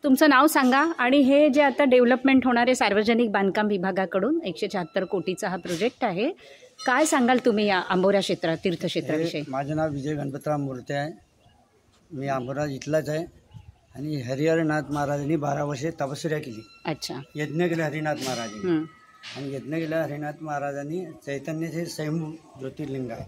तुमचं नाव सांगा आणि हे जे आता डेव्हलपमेंट होणारे सार्वजनिक बांधकाम विभागाकडून 176 कोटीचा हा प्रोजेक्ट आहे, काय सांगाल तुम्ही या आंबोरा क्षेत्र तीर्थक्षेत्राविषयी? माझं नाव विजय गणपतराव मूर्ते आहे. मी आंबोरा इथलाच आहे आणि हरिहरनाथ महाराजांनी 12 वर्षे तपश्चर्या केली. अच्छा. यज्ञ केले हरिनाथ महाराजांनी आणि यज्ञ केला हरिनाथ महाराजांनी चैतन्याचे स्वयंभू ज्योतिर्लिंग आहे.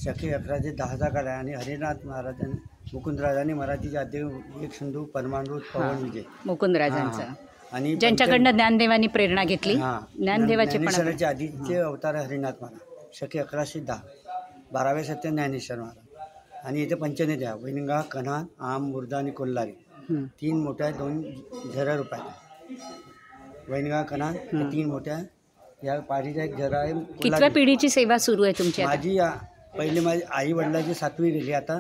शकी 11 10चा काळ आहे आणि हरिनाथ महाराजांनी मुकुंदराजांनी मराठीचे आद्य एक सिंधू परमाणू पवन विजय मुकुंदराजांचा आणि ज्यांच्याकडनं ज्ञानदेवानी प्रेरणा घेतली. ज्ञानदेवाचे पण आधीचे अवतार हरिनाथ महाराज शकी 1110 12व्या सत्य ज्ञानेश्वर महाराज. आणि इथे पंचनद्या वैनगंगा, कन्हान, आम, मुर्दा आणि कोल्हारी 3 मोठ्या 2 झरा रुपये. वैनगंगा, कन्हान 3 मोठ्या, या पाठीचा एक झरा आहे. कितव्या पिढीची सेवा सुरू आहे तुमची? माझी पहिले माझी आई वडिलांची 7वी गेली, आता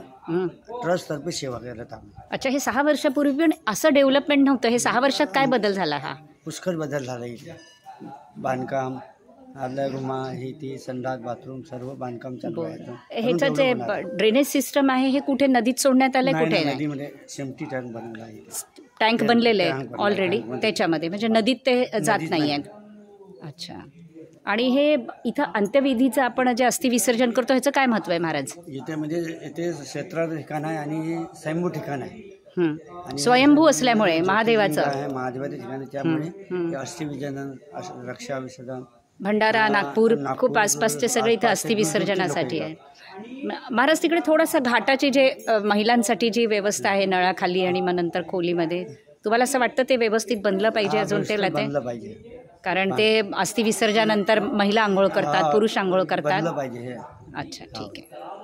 ट्रस्ट तर्फे सेवा करत आहोत. अच्छा. हे 6 वर्षापूर्वी पण असं डेव्हलपमेंट नव्हतं. हे 6 वर्षात काय बदल झाला? हा पुष्कळ बदल झाला. इथे बांधकाम, आदल्या रुमा, ही ती संडास, बाथरूम सर्व बांधकाम चालू आहे. ह्याचं जे ड्रेनेज सिस्टम आहे हे कुठे नदीत सोडण्यात आलंय? कुठे? नदीमध्ये सेफ्टी टँक बनवला आहे. टँक बनलेले आहेत ऑलरेडी त्याच्यामध्ये, म्हणजे नदीत ते जात नाही आहेत. अच्छा. आणि हे इथं अंत्यविधीचं आपण जे अस्थि विसर्जन करतो ह्याचं काय महत्व आहे महाराज? इथे म्हणजे इथे क्षेत्र ठिकाण आहे आणि स्वयंभू ठिकाण आहे. स्वयंभू असल्यामुळे महादेवाचं आहे, महादेवाचं ठिकाण, त्यामुळे अस्थि विसर्जन, रक्षा विसर्जन, भंडारा, नागपूर खूप आसपासचे सगळे इथं अस्थि विसर्जनासाठी आहे. महाराज तिकडे थोडासा घाटाची जे महिलांसाठी जी व्यवस्था आहे नळाखाली आणि मग नंतर खोलीमध्ये, तुम्हाला असं वाटतं ते व्यवस्थित बनलं पाहिजे अजून? ते पाहिजे कारण ते अस्थि विसर्जनानंतर महिला आंघोळ करतात, पुरुष आंघोळ करतात. पाहिजे. अच्छा, ठीक आहे.